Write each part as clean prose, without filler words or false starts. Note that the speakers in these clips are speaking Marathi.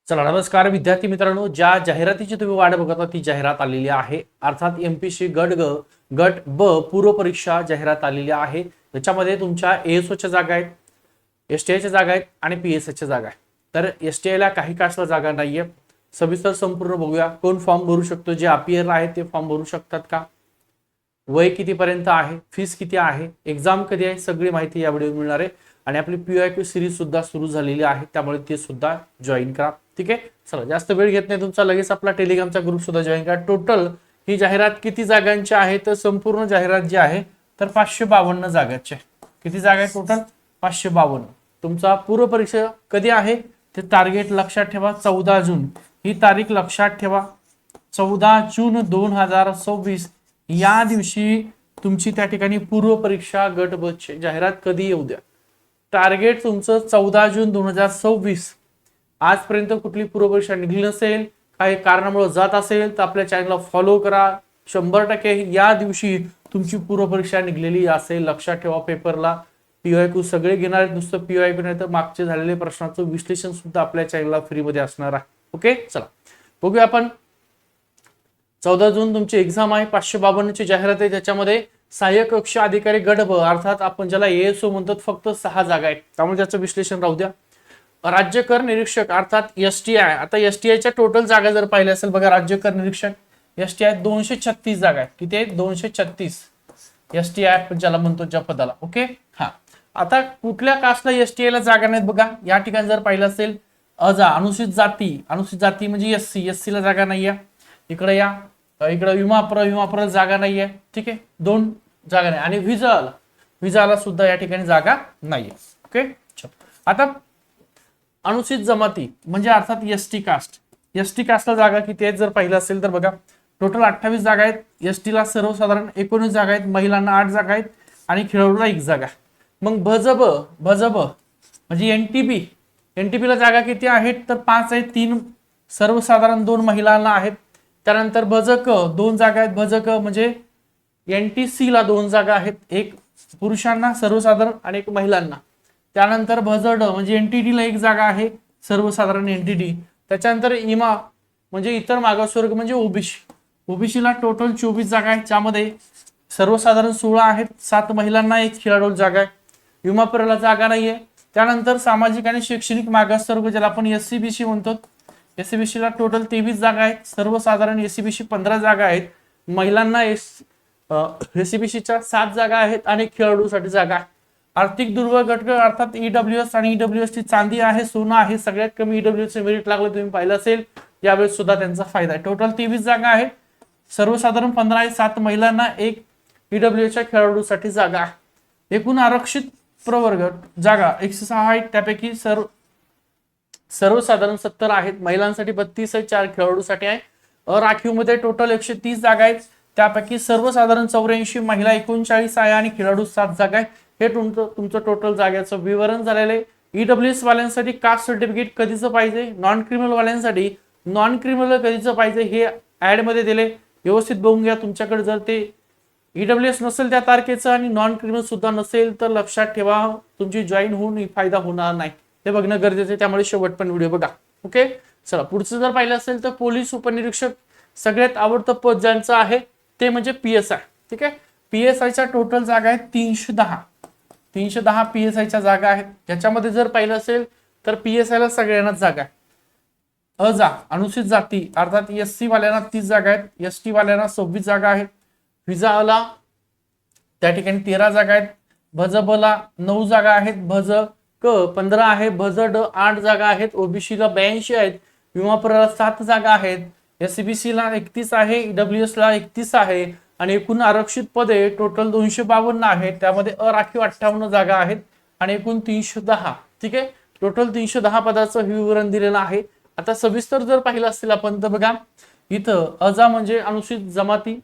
चला नमस्कार विद्यार्थी मित्रांनो, ज्या जाहिरातीची तुम्ही वाट बघत आहात ती जाहिरात आलेली आहे. अर्थात एमपीसी गट ग गट ब पूर्व परीक्षा जाहिरात आलेली आहे. त्याच्यामध्ये तुमच्या एएसओच्या जागा आहेत, एसटीआयच्या जागा आहेत आणि पीएसआयच्या जागा आहेत. तर एसटीआयला काही कास्टला जागा नाहीये. सविस्तर संपूर्ण बघूया. कोण फॉर्म भरू शकतो, जे अपियर आहेत ते फॉर्म भरू शकतात का, वय कितीपर्यंत आहे, फीस किती आहे, एक्झाम कधी आहे, सगळी माहिती या व्हिडिओ मिळणार आहे. आणि आपली पीआयक्यू सिरीज सुद्धा सुरू झालेली आहे, त्यामुळे ते सुद्धा जॉईन करा. ठीक आहे, चला जास्त वेळ घेत नाही तुमचा, लगेच आपला टेलिग्रामचा ग्रुप सुद्धा जॉईन करा. टोटल ही जाहिरात किती जागांची आहे, तर संपूर्ण जाहिरात जी आहे तर 552 जागांची आहे. किती जागा आहे टोटल? 552. तुमचा पूर्व परीक्षा कधी आहे ते टार्गेट लक्षात ठेवा, 14 जून ही तारीख लक्षात ठेवा. 14 जून 2026 या दिवशी तुमची त्या ठिकाणी पूर्व परीक्षा गट ब ची जाहिरात कधी येऊ द्या. टार्गेट तुमचं 14 जून 2026. आजपर्यंत कुठली पूर्व परीक्षा निघली नसेल, काही कारणामुळे जात असेल तर आपल्या चॅनलला फॉलो करा. 100% या दिवशी तुमची पूर्व परीक्षा निघलेली असेल. लक्षात ठेवा, पेपरला पीवायक्यू सगळे घेणार आहेत, नुसतं पीवायक्यू नाही तर मागचे झालेले प्रश्नांचं विश्लेषण सुद्धा आपल्या चॅनलला फ्रीमध्ये असणार आहे. ओके, चला बघूया आपण. 14 जून तुमची एक्झाम आहे. 552 ची जाहिरात आहे. त्याच्यामध्ये सहाय्यक कक्ष अधिकारी गट ब अर्थात आपण ज्याला एएसओ म्हणतो, फक्त 6 जागा आहेत, त्यामुळे त्याचं विश्लेषण राहू द्या. राज्य कर निरीक्षक अर्थात एसटीआय. आता एसटीआयच्या टोटल जागा जर पाहिल्या असेल बघा, राज्य कर निरीक्षक एसटीआय 236 जागा आहेत. किती आहेत? 236 एसटीआय ज्याला म्हणतो ज्या पदाला. ओके, हा. आता कुठल्या कास्टला एसटीआयला जागा नाहीत बघा, या ठिकाणी जर पाहिलं असेल अजा अनुसूचित जाती, अनुसूचित जाती म्हणजे एससी ला जागा नाहीये. इकडे या, इकडे विमाप्र जागा नाहीये. ठीक आहे, 2 जागा नाही. आणि विजाला सुद्धा या ठिकाणी जागा नाहीये. ओके, आता अनुसूचित जमाती म्हणजे अर्थात एसटी कास्टला जागा किती आहेत जर पाहिलं असेल तर बघा, टोटल 28 जागा आहेत. एसटीला सर्वसाधारण 19 जागा आहेत, महिलांना 8 जागा आहेत आणि खेळाडूला 1 जागा. मग भजब म्हणजे एनटीपी ला जागा किती आहेत तर 5 आहेत, 3 सर्वसाधारण, 2 महिलांना आहेत. त्यानंतर भजक 2 जागा आहेत. भजक म्हणजे एनटीसी ला 2 जागा आहेत, 1 पुरुषांना सर्वसाधारण आणि 1 महिलांना. त्यानंतर भजड म्हणजे एनटीटी ला 1 जागा आहे, सर्वसाधारण एनटीटी. त्याच्यानंतर इमा म्हणजे इतर मागासवर्ग म्हणजे ओबीसी ला टोटल 24 जागा आहेत, ज्यामध्ये सर्वसाधारण 16 आहेत, 7 महिलांना, 1 खेळाडू जागा आहे. विमाप्रला जागा नाहीये. त्यानंतर सामाजिक आणि शैक्षणिक मागासवर्ग ज्याला आपण एससीबीसी म्हणतो, एससीबीसी ला टोटल 23 जागा आहेत, सर्वसाधारण एससीबीसी 15 जागा आहेत, महिलांना एससीबीसीच्या 7 जागा आहेत आणि खेळाडूसाठी जागा आहे. आर्थिक दुर्बळ घटक अर्थात ईडब्ल्यूएस आणि ईडब्ल्यूएस ची चांदी आहे, सोनं आहे. सगळ्यात कमी ईडब्ल्यूएस मेरिट लागलं तुम्ही पाहिलं असेल, यावेळेस सुद्धा त्यांचा फायदा आहे. टोटल 23 जागा आहेत, सर्वसाधारण 15 आहेत, 7 महिलांना, 1 ईडब्ल्यूएसच्या खेळाडूसाठी जागा आहे. एकूण आरक्षित प्रवर्ग जागा 106 आहेत, त्यापैकी सर्वसाधारण 70 आहेत, महिलांसाठी 32 आहेत, 4 खेळाडूसाठी आहे. अराखीव मध्ये टोटल 130 जागा आहेत, त्यापैकी सर्वसाधारण 84, महिला 39 आहे आणि खेळाडू 7 जागा आहे. हे तुमचं टोटल जागेचं विवरण झालेलं आहे. ईडब्ल्यूएस वाल्यांसाठी कास्ट सर्टिफिकेट कधीचं पाहिजे, नॉन क्रिमिनल वाल्यांसाठी नॉन क्रिमिनल कधीचं पाहिजे हे ऍड मध्ये दिले, व्यवस्थित बघून घ्या. तुमच्याकडे जर ते ईडब्ल्यूएस नसेल त्या तारखेचं आणि नॉन क्रिमिनल सुद्धा नसेल तर लक्षात ठेवा, तुमची जॉईन होऊन फायदा होणार नाही, ते बघणं गरजेचं आहे. त्यामुळे शेवट पण व्हिडिओ बघा. ओके, चला पुढचं जर पाहिलं असेल तर पोलीस उपनिरीक्षक सगळ्यात आवडतं पद ज्यांचं आहे ते म्हणजे पीएसआय. ठीक आहे, पीएसआयच्या टोटल जागा आहेत 310 पीएसआयच्या जागा आहेत. याच्यामध्ये जर पाहिलं असेल तर पीएसआयला सगळ्यांनाच जागा आहे. अजा अनुसूचित जाती अर्थात एससी वाल्यांना 30 जागा आहेत, एसटी वाल्यांना 26 जागा आहेत. विजाला त्या ठिकाणी 13 जागा आहेत, भजबला 9 जागा आहेत, भज क 15 आहे, भजड 8 जागा आहेत, ओबीसीला 82 आहेत, विमाप्रला 7 जागा आहेत, एससीबीसी ला 31 आहे, ईडब्ल्यूएस ला 31 आहे आणि एकूण आरक्षित पदे टोटल 252 आहेत, त्यामध्ये अराखीव 58 जागा आहेत आणि एकूण 310. ठीक आहे, टोटल 310 पदाचं विवरण दिलेलं आहे. आता सविस्तर जर पाहिलं असेल आपण तर बघा, इथं अजा म्हणजे अनुसूचित जमाती,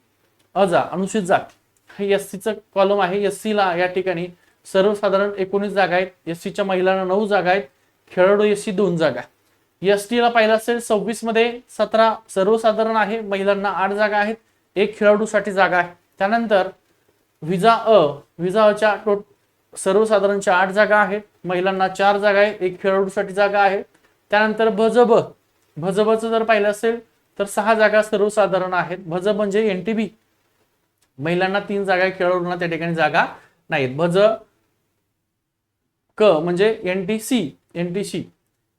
अजा अनुसूचित जाती हे एससीचं कॉलम आहे. एससीला या ठिकाणी सर्वसाधारण 19 जागा आहेत, एससीच्या महिलांना 9 जागा आहेत, खेळाडू एससी 2 जागा. एसटीला पाहिलं असेल 26 मध्ये 17 सर्वसाधारण आहे, महिलांना 8 जागा आहेत, 1 खेळाडूसाठी जागा आहे. त्यानंतर विजाच्या सर्वसाधारणच्या 8 जागा आहेत, महिलांना 4 जागा आहेत, 1 खेळाडूसाठी जागा आहे. त्यानंतर भजब भजबचं जर पाहिलं असेल तर 6 जागा सर्वसाधारण आहेत. भज म्हणजे एनटीबी, महिलांना 3 जागा, खेळाडूंना त्या ठिकाणी जागा नाहीत. भज क म्हणजे एनटीसी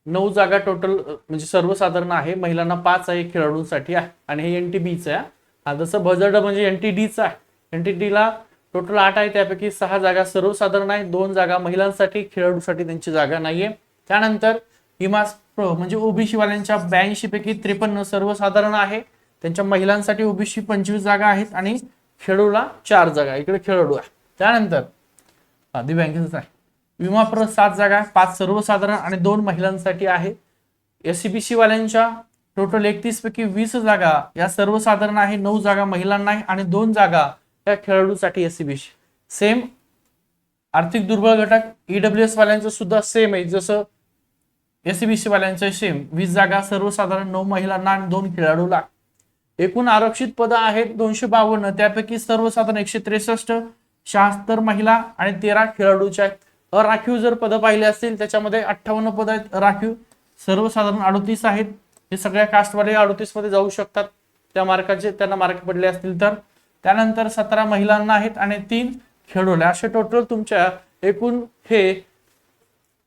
9 जागा टोटल म्हणजे सर्वसाधारण आहे, महिलांना 5 आहे, खेळाडूंसाठी आहे. आणि हे एनटीबीचं आहे. हा जसं भजड म्हणजे एनटीडीचं आहे, एनटीडीला टोटल 8 आहे, त्यापैकी 6 जागा सर्वसाधारण आहे, 2 जागा महिलांसाठी, खेळाडूसाठी त्यांची जागा नाहीये. त्यानंतर हिमास प्रो म्हणजे ओबीसी वाल्यांच्या 82 पैकी 53 सर्वसाधारण आहे, त्यांच्या महिलांसाठी ओबीसी 25 जागा आहेत आणि खेळाडूला 4 जागा, इकडे खेळाडू आहे. त्यानंतर दिव्यांगांचं आहे विमा प्र 7 जागा, 5 सर्वसाधारण आणि 2 महिलांसाठी आहे. एससीबीसी वाल्यांच्या टोटल 31 पैकी 20 जागा या सर्वसाधारण आहे, 9 जागा महिलांना आहे आणि 2 जागा या खेळाडूसाठी. एससीबीसी सेम आर्थिक दुर्बळ घटक ईडब्ल्यूएस वाल्यांचं सुद्धा सेम आहे, जसं एससीबीसी वाल्यांचं सेम 20 जागा सर्वसाधारण, 9 महिलांना आणि 2 खेळाडूला. एकूण आरक्षित पदं आहेत 252, त्यापैकी सर्वसाधारण 163, 76 महिला आणि 13 खेळाडूच्या आहेत. राखीव जर पदं पाहिले असतील त्याच्यामध्ये 58 पदं आहेत राखीव, सर्वसाधारण 38 आहेत. हे सगळ्या कास्टवाले 38 मध्ये जाऊ शकतात त्या मार्काचे, त्यांना मार्क पडले असतील तर. त्यानंतर 17 महिलांना आहेत आणि 3 खेळाडूला. असे टोटल तुमच्या एकूण हे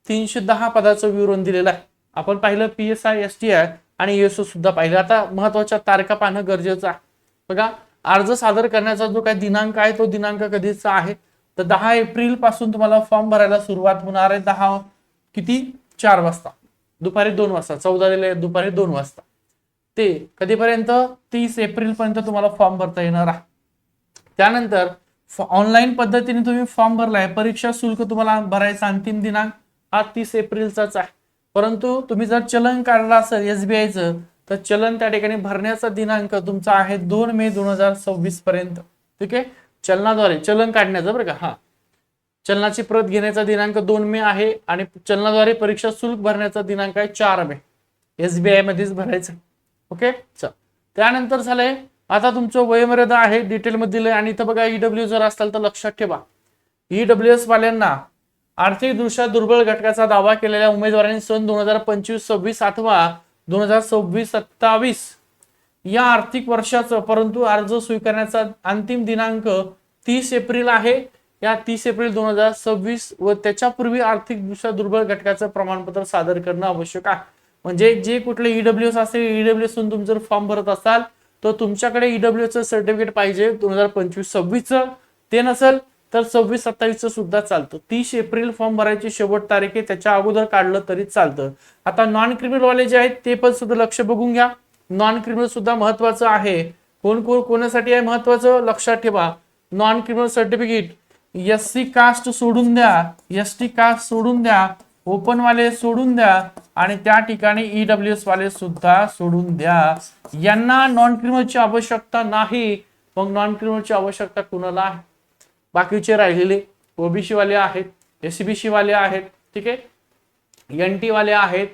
310 पदाचं विवरण दिलेलं आहे. आपण पाहिलं PSI, STI आणि ESO सुद्धा पाहिलं. आता महत्वाच्या तारखा पाहणं गरजेचं आहे. बघा, अर्ज सादर करण्याचा जो काही दिनांक आहे तो दिनांक कधीचा आहे तर 10 एप्रिल पासून तुम्हाला फॉर्म भरायला सुरुवात होणार आहे. 10 किती 4 वाजता, दुपारी 2 वाजता, 14 दिले दुपारी 2 वाजता. ते कधीपर्यंत 30 एप्रिल पर्यंत तुम्हाला फॉर्म भरता येणार आहे. त्यानंतर ऑनलाईन पद्धतीने तुम्ही फॉर्म भरलाय, परीक्षा शुल्क तुम्हाला भरायचा अंतिम दिनांक हा 30 एप्रिलचाच आहे. परंतु तुम्ही जर चलन काढला असेल SBIचं तर चलन त्या ठिकाणी भरण्याचा दिनांक तुमचा आहे 2 मे 2026 पर्यंत. ठीक आहे, चलनाद्वारे चलन काढण्याचं बरं का. हा, चलनाची प्रत घेण्याचा दिनांक 2 मे आहे आणि चलनाद्वारे परीक्षा शुल्क भरण्याचा दिनांक आहे 4 मे. SBI मध्येच भरायचं. ओके, चल. त्यानंतर झालंय आता तुमचं वयोमर्यादा आहे डिटेल मध्ये दिलंय. आणि इथं बघा EW जर असाल तर लक्षात ठेवा, EWS वाल्यांना आर्थिकदृष्ट्या दुर्बळ घटकाचा दावा केलेल्या उमेदवारांनी सन 2025-26 अथवा 2026-27 या आर्थिक वर्षाचं परंतु अर्ज स्वीकारण्याचा अंतिम दिनांक 30 एप्रिल आहे. या 30 एप्रिल 2026 व त्याच्यापूर्वी आर्थिकदृष्ट्या दुर्बळ घटकाचं प्रमाणपत्र सादर करणं आवश्यक आहे. म्हणजे जे कुठले EWS असेल, EWS तुम्ही जर फॉर्म भरत असाल तर तुमच्याकडे EWS सर्टिफिकेट पाहिजे 2025-26चं. ते नसेल तर 26-27चं सुद्धा चालतं. 30 एप्रिल फॉर्म भरायची शेवट तारीख आहे, त्याच्या अगोदर काढलं तरी चालतं. आता नॉन क्रिमिनल वाले जे आहेत ते पण सुद्धा लक्ष बघून घ्या. नॉन क्रिमिनल सुद्धा महत्वाचं आहे. कोणासाठी आहे महत्वाचं लक्षात ठेवा. Non criminal certificate SC caste सोडून द्या, ST कास्ट सोडून द्या, ओपन वाले सोडून द्या आणि त्या ठिकाणी EWS वाले सुद्धा सोडून द्या. यांना नॉन क्रिमिनलची आवश्यकता नाही. मग नॉन क्रिमिनलची आवश्यकता कुणाला आहे? बाकीचे राहिलेले ओबीसी वाले आहेत, SCBC वाले आहेत, ठीक आहे, NT वाले आहेत.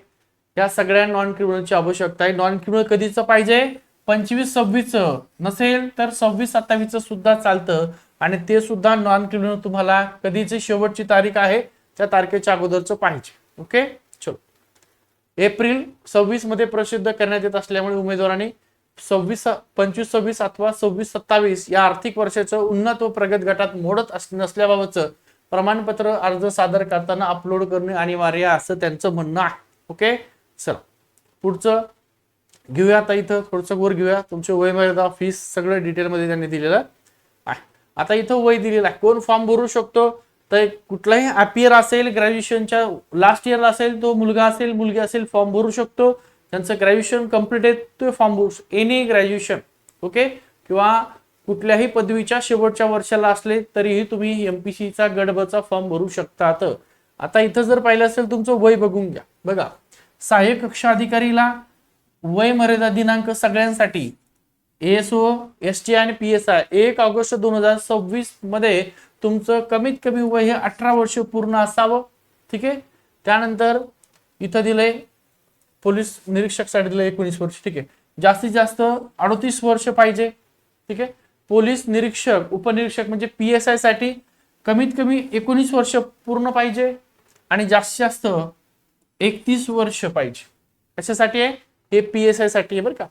या सगळ्या नॉन क्रिमिनलची आवश्यकता आहे. नॉन क्रिमिनल कधीच पाहिजे? 25-26 नसेल तर 26-27 सुद्धा चालतं. आणि ते सुद्धा नॉन क्रिमिनल तुम्हाला कधीची शेवटची तारीख आहे त्या तारखेच्या अगोदरचं पाहिजे. ओके, चलो. एप्रिल 26 मध्ये प्रसिद्ध करण्यात येत असल्यामुळे उमेदवारांनी 25-26 अथवा 26-27 या आर्थिक वर्षाचं उन्नत व प्रगत गटात मोडत नसल्याबाबतचं प्रमाणपत्र अर्ज सादर करताना अपलोड करणे अनिवार्य असं त्यांचं म्हणणं आहे. ओके, चला पुढचं घेऊया. आता इथं थोडंसं वर घेऊया. तुमचे वयोमर्यादा, फीस सगळं डिटेलमध्ये त्यांनी दिलेलं आहे. आता इथं वय दिलेलं आहे. कोण फॉर्म भरू शकतो? तर कुठलाही अपियर असेल, ग्रॅज्युएशनच्या लास्ट इयरला असेल, तो मुलगा असेल, मुलगी असेल, फॉर्म भरू शकतो. त्यांचं ग्रॅज्युएशन कम्प्लीट आहे तो फॉर्म भरू शकतो. एनी ग्रॅज्युएशन, ओके, किंवा कुठल्याही पदवीच्या शेवटच्या वर्षाला असले तरीही तुम्ही MPCचा गट ब चा फॉर्म भरू शकतात. आता इथं जर पाहिलं असेल तुमचं वय बघून घ्या. बघा, सहाय्यक कक्षा अधिकारीला वय मर्यादा दिनांक सगळ्यांसाठी ASO, STI आणि PSI 1 ऑगस्ट 2026 मध्ये तुमचं कमीत कमी वय हे 18 वर्ष पूर्ण असावं. ठीक आहे. त्यानंतर इथं दिलंय पोलीस निरीक्षक साठी दिलंय 19 वर्ष. ठीक आहे. जास्तीत जास्त 38 वर्ष पाहिजे. ठीक आहे. पोलीस निरीक्षक, उपनिरीक्षक म्हणजे PSI साठी कमीत कमी 19 वर्ष पूर्ण पाहिजे आणि जास्तीत जास्त 31 वर्ष पाहिजे. कशासाठी आहे? हे PSI साठी आहे बरं का,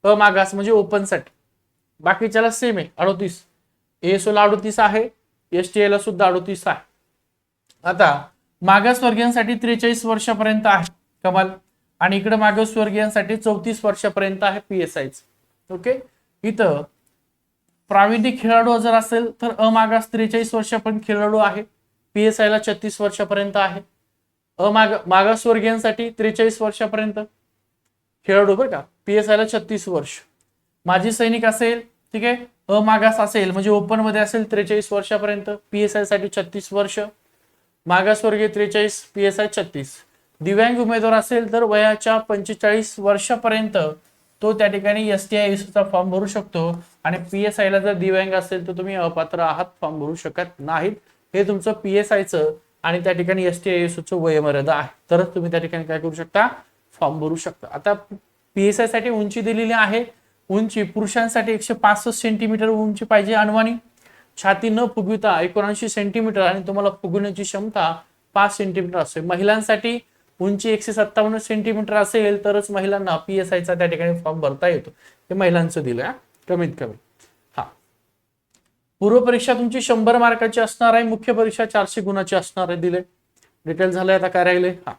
अमागास म्हणजे ओपन साठी. बाकीच्याला सेम आहे 38. ASO ला 38 आहे, STI ला सुद्धा 38 आहे. आता मागासवर्गीयांसाठी 43 वर्षापर्यंत आहे कमाल, आणि इकडे मागासवर्गीयांसाठी 34 वर्षापर्यंत आहे PSI. ओके. इथं प्राविधिक खेळाडू जर असेल तर अमागास 43 वर्षापर्यंत खेळाडू आहे, PSI ला 36 वर्षापर्यंत आहे. मागासवर्गीयांसाठी 43 वर्षापर्यंत खेळाडू बरं का, PSI ला 36 वर्ष. माजी सैनिक असेल, ठीक आहे, अमागास असेल म्हणजे ओपन मध्ये असेल 43 वर्षापर्यंत, PSI साठी 36 वर्ष. मागासवर्गीय 43, PSI 36. दिव्यांग उमेदवार असेल तर वयाच्या 45 वर्षापर्यंत तो त्या ठिकाणी STI चा फॉर्म भरू शकतो, आणि PSI ला जर दिव्यांग असेल तर तुम्ही अपात्र आहात, फॉर्म भरू शकत नाहीत. हे तुमचं PSI चं आणि त्या ठिकाणी STI चं वयोमर्यादा आहे, तरच तुम्ही त्या ठिकाणी काय करू शकता, फॉर्म भरू शकता. आता PSI साठी उंची दिलेली आहे. उंची पुरुषांसाठी 165 सेंटीमीटर उंची पाहिजे अनवाणी, छाती न फुगविता 79 सेंटीमीटर, आणि तुम्हाला फुगवण्याची क्षमता 5 सेंटीमीटर असेल. महिलांसाठी उंची 157 सेंटीमीटर असेल तरच महिलांना PSI चा त्या ठिकाणी फॉर्म भरता येतो. हे महिलांचं दिलंय कमीत कमी. हा, पूर्व परीक्षा तुमची 100 मार्काची असणार आहे, मुख्य परीक्षा 400 गुणाची असणार आहे. दिले डिटेल झालंय. आता काय राहिले, हा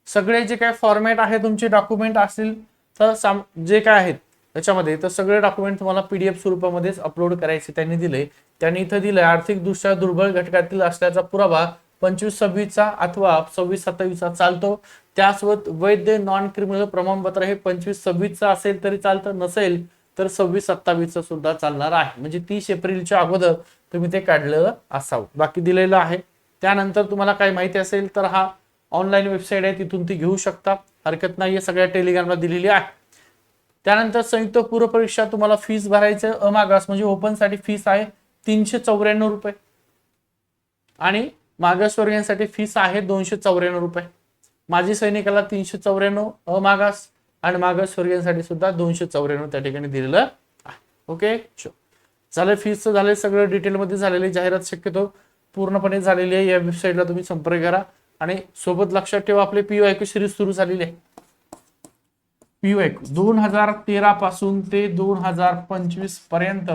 सगळे जे काय फॉर्मॅट आहे तुमचे डॉक्युमेंट असतील तर जे काय आहेत त्याच्यामध्ये, तर सगळे डॉक्युमेंट तुम्हाला PDF स्वरूपामध्येच अपलोड करायचे त्यांनी दिले. त्यांनी इथं दिलंय आर्थिक दृष्ट्या दुर्बल घटकातील असल्याचा पुरावा 25-26 अथवा 26-27 चालतो. त्यासोबत वैध नॉन क्रिमिनल प्रमाणपत्र हे 25-26 असेल तरी चालतं, नसेल तर 26-27 सुद्धा चालणार आहे. म्हणजे 30 एप्रिलच्या अगोदर तुम्ही ते काढलेलं असावं. बाकी दिलेलं आहे. त्यानंतर तुम्हाला काही माहिती असेल तर हा ऑनलाईन वेबसाईट आहे, तिथून ती घेऊ शकता, हरकत नाहीये. सगळ्या टेलिग्रामला दिलेली आहे. त्यानंतर संयुक्त पूर्व परीक्षा तुम्हाला फीस भरायचं, अमागास म्हणजे ओपन साठी फीस आहे 394 रुपये, आणि मागासवर्गीयांसाठी फीस आहे 294 रुपये. माजी सैनिकाला 394, अमागास आणि मागासवर्गीयांसाठी सुद्धा 294 त्या ठिकाणी दिलेलं आहे. ओके, झालं. फीसचं झालं, सगळं डिटेलमध्ये झालेली जाहिरात शक्यतो पूर्णपणे झालेली आहे. या वेबसाईटला तुम्ही संपर्क करा, आणि सोबत लक्षात ठेवा आपले PYQ सिरीज सुरू झालेली आहे. PYQ 2013 पासून ते 2025 पर्यंत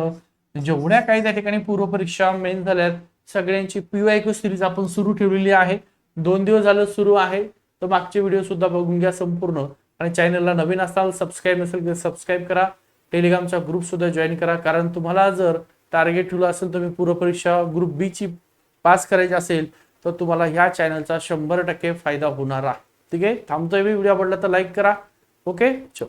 जेवढ्या काही त्या ठिकाणी पूर्व परीक्षा मेन झाल्यात सगळ्यांची PYQ सिरीज आपण सुरू ठेवलेली आहे. 2 दिवस झालं सुरू आहे, तर मागचे व्हिडिओ सुद्धा बघून घ्या संपूर्ण. आणि चॅनलला नवीन असाल, सबस्क्राईब नसेल तर सबस्क्राईब करा. टेलिग्रामचा ग्रुप सुद्धा जॉईन करा, कारण तुम्हाला जर टार्गेट ठेवलं असेल तुम्ही पूर्व परीक्षा ग्रुप B ची पास करायची असेल तर तुम्हाला ह्या चॅनलचा 100% फायदा होणार आहे. ठीक आहे, थांबतोय मी. व्हिडिओ आवडला तर लाईक करा. ओके, चलो.